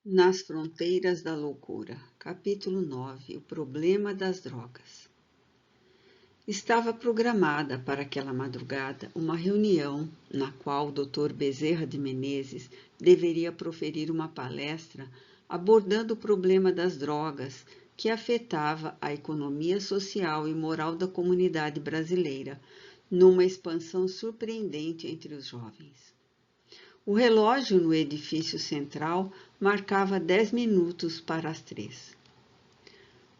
Nas fronteiras da loucura. Capítulo 9. O problema das drogas. Estava programada para aquela madrugada uma reunião na qual o Dr. Bezerra de Menezes deveria proferir uma palestra abordando o problema das drogas que afetava a economia social e moral da comunidade brasileira, numa expansão surpreendente entre os jovens. O relógio no edifício central marcava 10 minutos para as 3.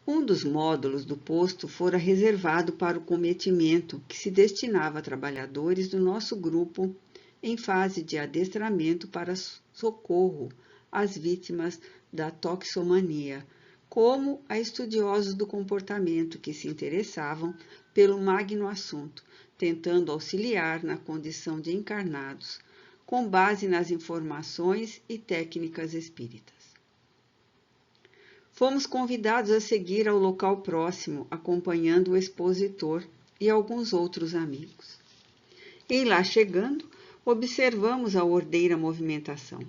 Um dos módulos do posto fora reservado para o cometimento que se destinava a trabalhadores do nosso grupo em fase de adestramento para socorro às vítimas da toxicomania, como a estudiosos do comportamento que se interessavam pelo magno assunto, tentando auxiliar na condição de encarnados, com base nas informações e técnicas espíritas. Fomos convidados a seguir ao local próximo, acompanhando o expositor e alguns outros amigos. E lá chegando, observamos a ordeira movimentação.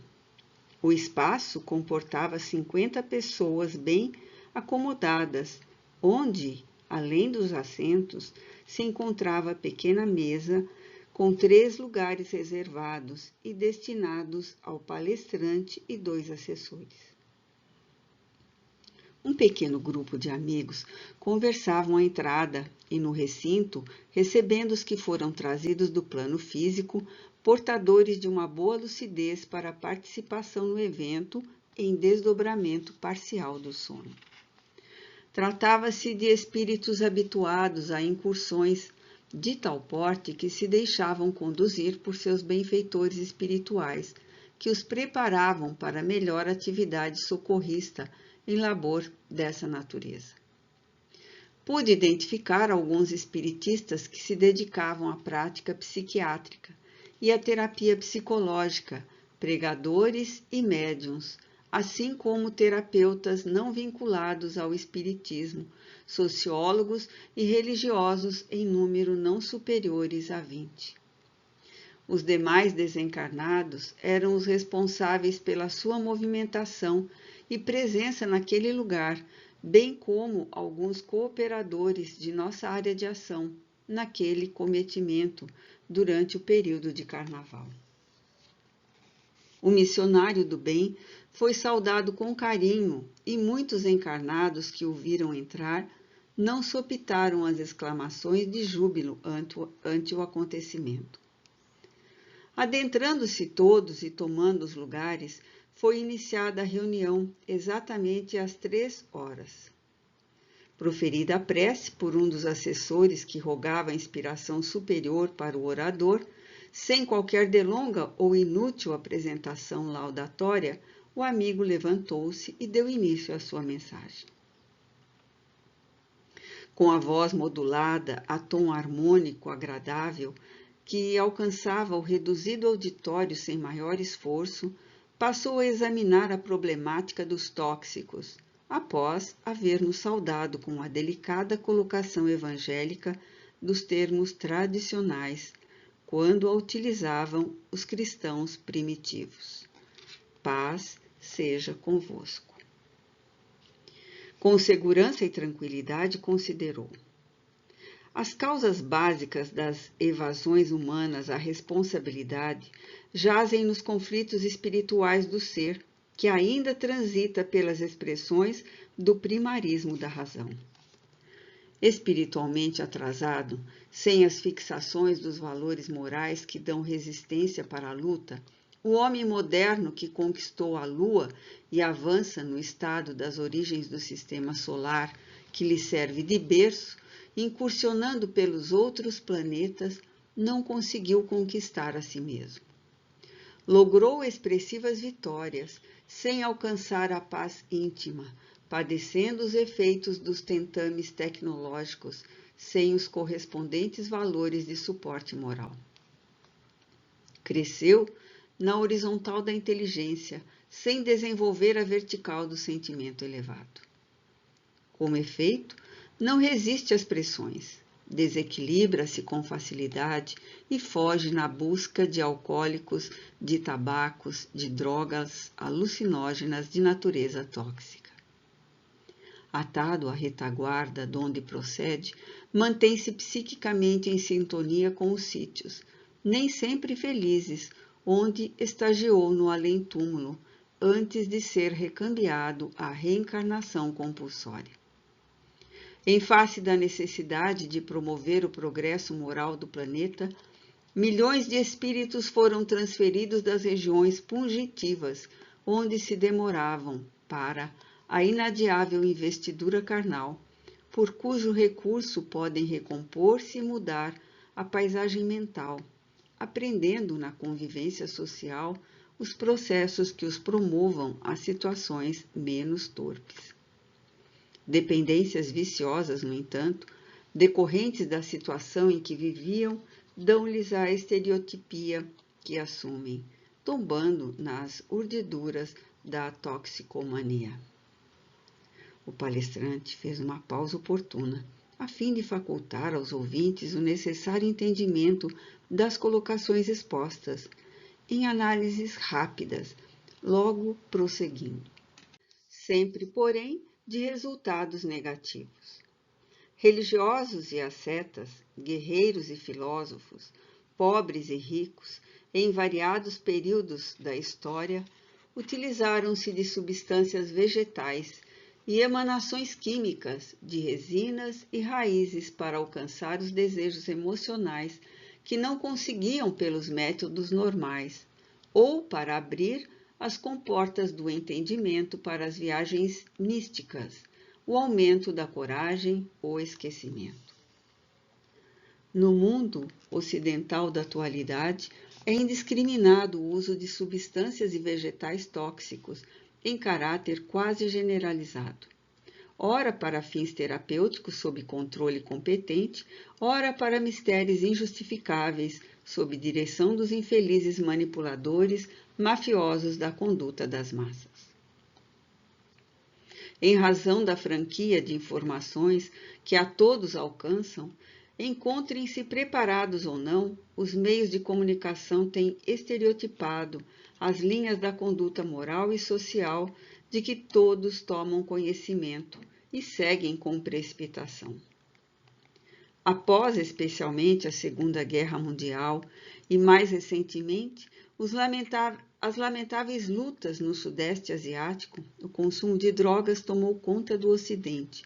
O espaço comportava 50 pessoas bem acomodadas, onde, além dos assentos, se encontrava a pequena mesa com 3 lugares reservados e destinados ao palestrante e 2 assessores. Um pequeno grupo de amigos conversavam à entrada e no recinto, recebendo os que foram trazidos do plano físico, portadores de uma boa lucidez para a participação no evento em desdobramento parcial do sono. Tratava-se de espíritos habituados a incursões de tal porte que se deixavam conduzir por seus benfeitores espirituais, que os preparavam para a melhor atividade socorrista em labor dessa natureza. Pude identificar alguns espiritistas que se dedicavam à prática psiquiátrica e à terapia psicológica, pregadores e médiuns, assim como terapeutas não vinculados ao espiritismo, sociólogos e religiosos em número não superiores a 20. Os demais desencarnados eram os responsáveis pela sua movimentação e presença naquele lugar, bem como alguns cooperadores de nossa área de ação naquele cometimento durante o período de carnaval. O missionário do bem foi saudado com carinho e muitos encarnados que o viram entrar não sopitaram as exclamações de júbilo ante o acontecimento. Adentrando-se todos e tomando os lugares, foi iniciada a reunião exatamente às 3 horas. Proferida a prece por um dos assessores que rogava a inspiração superior para o orador, sem qualquer delonga ou inútil apresentação laudatória, o amigo levantou-se e deu início à sua mensagem. Com a voz modulada a tom harmônico agradável, que alcançava o reduzido auditório sem maior esforço, passou a examinar a problemática dos tóxicos, após haver-nos saudado com a delicada colocação evangélica dos termos tradicionais, quando a utilizavam os cristãos primitivos. Paz seja convosco. Com segurança e tranquilidade considerou: as causas básicas das evasões humanas à responsabilidade jazem nos conflitos espirituais do ser, que ainda transita pelas expressões do primarismo da razão. Espiritualmente atrasado, sem as fixações dos valores morais que dão resistência para a luta, o homem moderno que conquistou a Lua e avança no estado das origens do sistema solar, que lhe serve de berço, incursionando pelos outros planetas, não conseguiu conquistar a si mesmo. Logrou expressivas vitórias, sem alcançar a paz íntima, padecendo os efeitos dos tentames tecnológicos, sem os correspondentes valores de suporte moral. Cresceu na horizontal da inteligência, sem desenvolver a vertical do sentimento elevado. Como efeito, não resiste às pressões, desequilibra-se com facilidade e foge na busca de alcoólicos, de tabacos, de drogas alucinógenas de natureza tóxica. Atado à retaguarda de onde procede, mantém-se psiquicamente em sintonia com os sítios, nem sempre felizes, onde estagiou no além-túmulo, antes de ser recambiado à reencarnação compulsória. Em face da necessidade de promover o progresso moral do planeta, milhões de espíritos foram transferidos das regiões pungitivas, onde se demoravam, para a inadiável investidura carnal, por cujo recurso podem recompor-se e mudar a paisagem mental, aprendendo na convivência social os processos que os promovam a situações menos torpes. Dependências viciosas, no entanto, decorrentes da situação em que viviam, dão-lhes a estereotipia que assumem, tombando nas urdiduras da toxicomania. O palestrante fez uma pausa oportuna, a fim de facultar aos ouvintes o necessário entendimento das colocações expostas, em análises rápidas, logo prosseguindo. Sempre, porém, de resultados negativos. Religiosos e ascetas, guerreiros e filósofos, pobres e ricos, em variados períodos da história, utilizaram-se de substâncias vegetais e emanações químicas de resinas e raízes para alcançar os desejos emocionais que não conseguiam pelos métodos normais, ou para abrir as comportas do entendimento para as viagens místicas, o aumento da coragem ou esquecimento. No mundo ocidental da atualidade, é indiscriminado o uso de substâncias e vegetais tóxicos em caráter quase generalizado. Ora para fins terapêuticos sob controle competente, ora para mistérios injustificáveis, sob direção dos infelizes manipuladores mafiosos da conduta das massas. Em razão da franquia de informações que a todos alcançam, encontrem-se preparados ou não, os meios de comunicação têm estereotipado as linhas da conduta moral e social de que todos tomam conhecimento e seguem com precipitação. Após especialmente a Segunda Guerra Mundial e mais recentemente as lamentáveis lutas no Sudeste Asiático, o consumo de drogas tomou conta do Ocidente,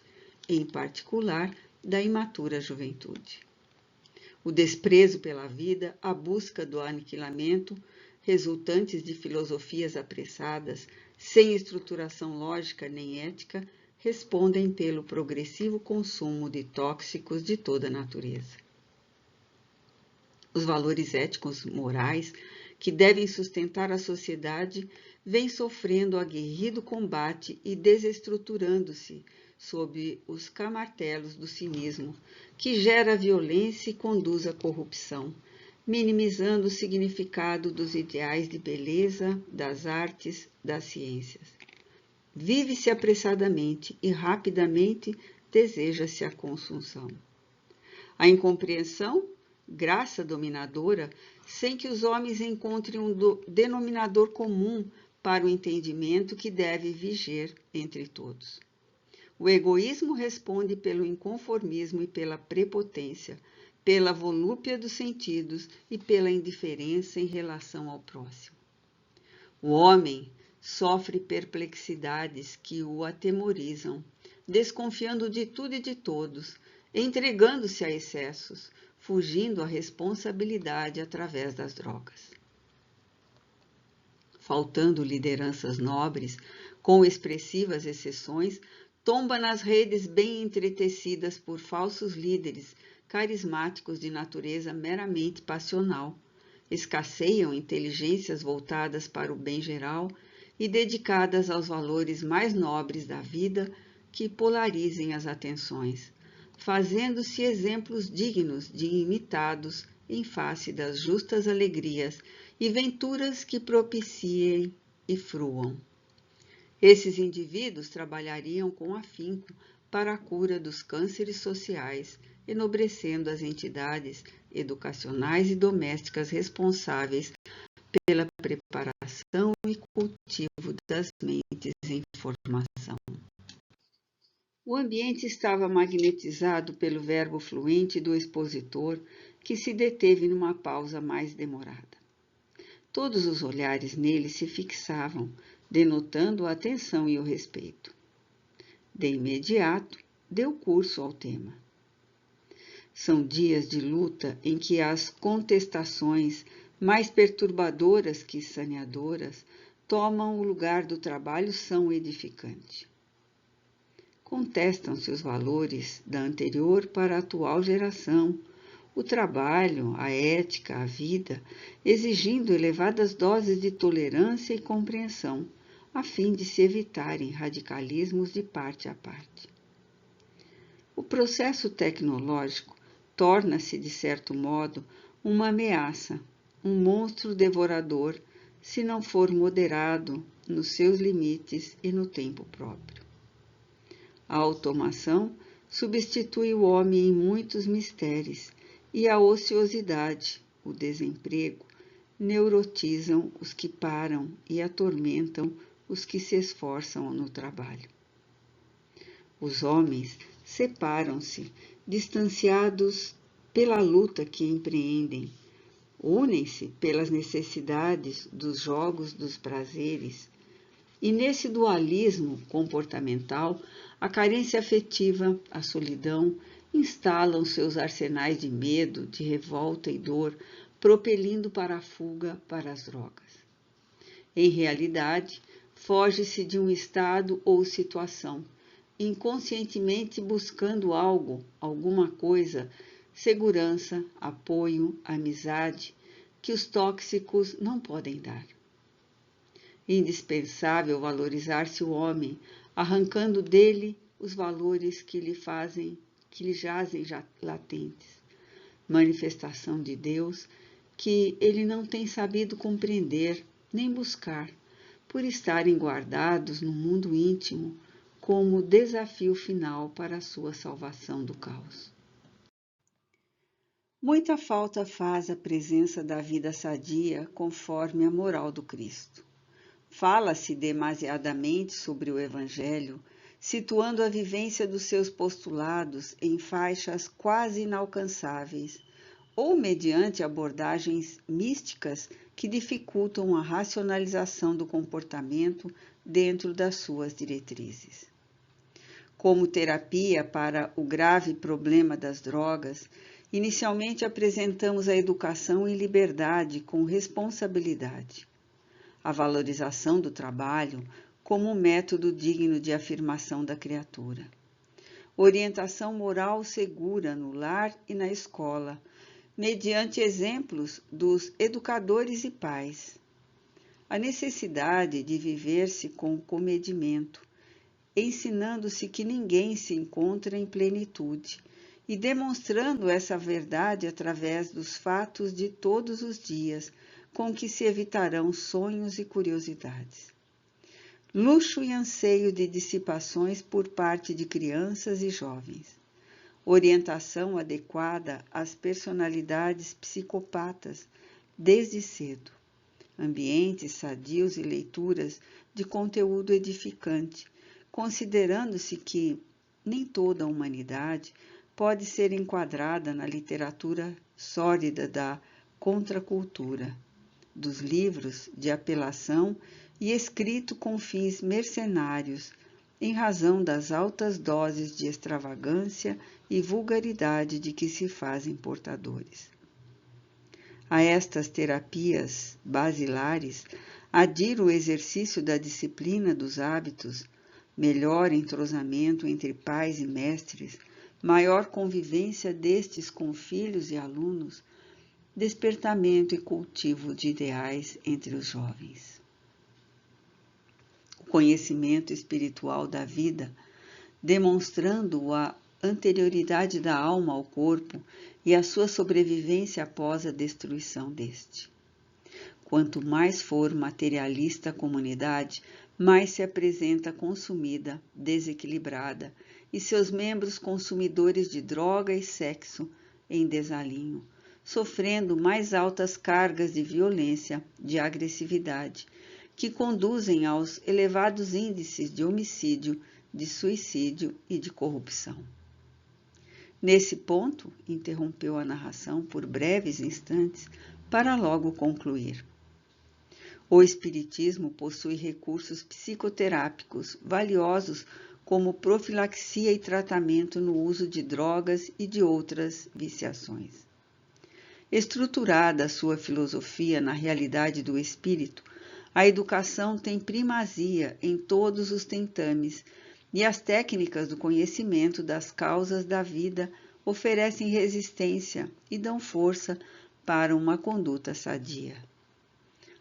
em particular da imatura juventude. O desprezo pela vida, a busca do aniquilamento, resultantes de filosofias apressadas, sem estruturação lógica nem ética, respondem pelo progressivo consumo de tóxicos de toda natureza. Os valores éticos morais que devem sustentar a sociedade vêm sofrendo aguerrido combate e desestruturando-se sob os camartelos do cinismo, que gera violência e conduz à corrupção, minimizando o significado dos ideais de beleza, das artes, das ciências. Vive-se apressadamente e rapidamente deseja-se a consunção. A incompreensão, graça dominadora, sem que os homens encontrem um denominador comum para o entendimento que deve viger entre todos. O egoísmo responde pelo inconformismo e pela prepotência, pela volúpia dos sentidos e pela indiferença em relação ao próximo. O homem sofre perplexidades que o atemorizam, desconfiando de tudo e de todos, entregando-se a excessos, fugindo à responsabilidade através das drogas. Faltando lideranças nobres, com expressivas exceções, tomba nas redes bem entretecidas por falsos líderes carismáticos de natureza meramente passional. Escasseiam inteligências voltadas para o bem geral e dedicadas aos valores mais nobres da vida que polarizem as atenções, fazendo-se exemplos dignos de imitados em face das justas alegrias e venturas que propiciem e fruam. Esses indivíduos trabalhariam com afinco para a cura dos cânceres sociais enobrecendo as entidades educacionais e domésticas responsáveis pela preparação e cultivo das mentes em formação. O ambiente estava magnetizado pelo verbo fluente do expositor, que se deteve numa pausa mais demorada. Todos os olhares nele se fixavam, denotando a atenção e o respeito. De imediato, deu curso ao tema. São dias de luta em que as contestações, mais perturbadoras que saneadoras, tomam o lugar do trabalho são edificante. Contestam-se os valores da anterior para a atual geração, o trabalho, a ética, a vida, exigindo elevadas doses de tolerância e compreensão, a fim de se evitarem radicalismos de parte a parte. O processo tecnológico torna-se, de certo modo, uma ameaça, um monstro devorador, se não for moderado nos seus limites e no tempo próprio. A automação substitui o homem em muitos mistérios e a ociosidade, o desemprego, neurotizam os que param e atormentam os que se esforçam no trabalho. Os homens separam-se, distanciados pela luta que empreendem, unem-se pelas necessidades dos jogos dos prazeres, e nesse dualismo comportamental, a carência afetiva, a solidão, instalam seus arsenais de medo, de revolta e dor, propelindo para a fuga para as drogas. Em realidade, foge-se de um estado ou situação, inconscientemente buscando algo, alguma coisa, segurança, apoio, amizade, que os tóxicos não podem dar. Indispensável valorizar-se o homem, arrancando dele os valores que lhe jazem latentes, manifestação de Deus que ele não tem sabido compreender nem buscar, por estarem guardados no mundo íntimo como desafio final para a sua salvação do caos. Muita falta faz a presença da vida sadia conforme a moral do Cristo. Fala-se demasiadamente sobre o Evangelho, situando a vivência dos seus postulados em faixas quase inalcançáveis, ou mediante abordagens místicas que dificultam a racionalização do comportamento dentro das suas diretrizes. Como terapia para o grave problema das drogas, inicialmente apresentamos a educação em liberdade com responsabilidade, a valorização do trabalho como um método digno de afirmação da criatura, orientação moral segura no lar e na escola, mediante exemplos dos educadores e pais, a necessidade de viver-se com comedimento, ensinando-se que ninguém se encontra em plenitude e demonstrando essa verdade através dos fatos de todos os dias, com que se evitarão sonhos e curiosidades. Luxo e anseio de dissipações por parte de crianças e jovens. Orientação adequada às personalidades psicopatas desde cedo. Ambientes sadios e leituras de conteúdo edificante, considerando-se que nem toda a humanidade pode ser enquadrada na literatura sórdida da contracultura, dos livros de apelação e escrito com fins mercenários, em razão das altas doses de extravagância e vulgaridade de que se fazem portadores. A estas terapias basilares adira o exercício da disciplina dos hábitos, melhor entrosamento entre pais e mestres, maior convivência destes com filhos e alunos, despertamento e cultivo de ideais entre os jovens. O conhecimento espiritual da vida, demonstrando a anterioridade da alma ao corpo e a sua sobrevivência após a destruição deste. Quanto mais for materialista a comunidade, mais se apresenta consumida, desequilibrada e seus membros consumidores de droga e sexo em desalinho, sofrendo mais altas cargas de violência, de agressividade, que conduzem aos elevados índices de homicídio, de suicídio e de corrupção. Nesse ponto, interrompeu a narração por breves instantes para logo concluir. O Espiritismo possui recursos psicoterápicos valiosos como profilaxia e tratamento no uso de drogas e de outras viciações. Estruturada a sua filosofia na realidade do espírito, a educação tem primazia em todos os tentames e as técnicas do conhecimento das causas da vida oferecem resistência e dão força para uma conduta sadia.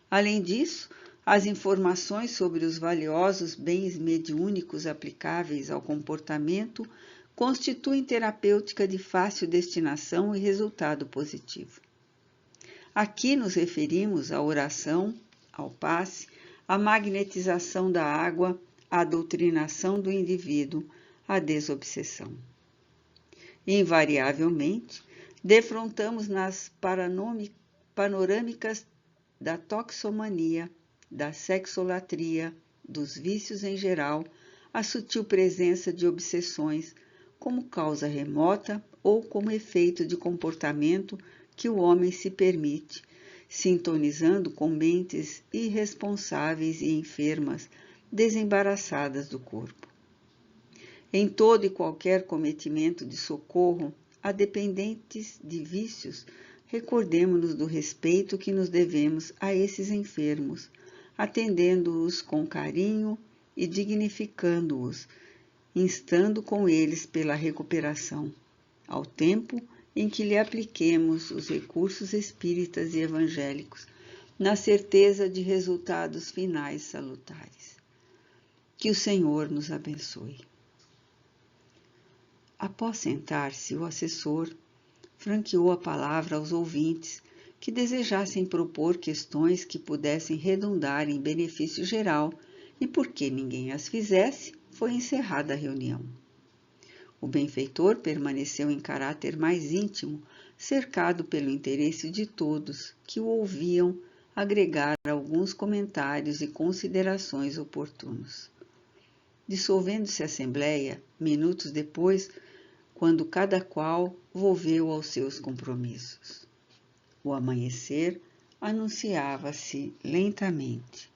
Além disso, as informações sobre os valiosos bens mediúnicos aplicáveis ao comportamento constituem terapêutica de fácil destinação e resultado positivo. Aqui nos referimos à oração, ao passe, à magnetização da água, à doutrinação do indivíduo, à desobsessão. Invariavelmente, defrontamos nas panorâmicas da toxomania, da sexolatria, dos vícios em geral, a sutil presença de obsessões como causa remota ou como efeito de comportamento que o homem se permite, sintonizando com mentes irresponsáveis e enfermas, desembaraçadas do corpo. Em todo e qualquer cometimento de socorro a dependentes de vícios, recordemo-nos do respeito que nos devemos a esses enfermos, atendendo-os com carinho e dignificando-os, instando com eles pela recuperação, ao tempo em que lhe apliquemos os recursos espíritas e evangélicos, na certeza de resultados finais salutares. Que o Senhor nos abençoe. Após sentar-se, o assessor franqueou a palavra aos ouvintes que desejassem propor questões que pudessem redundar em benefício geral e, porque ninguém as fizesse, foi encerrada a reunião. O benfeitor permaneceu em caráter mais íntimo, cercado pelo interesse de todos que o ouviam agregar alguns comentários e considerações oportunos. Dissolvendo-se a assembleia, minutos depois, quando cada qual volveu aos seus compromissos. O amanhecer anunciava-se lentamente.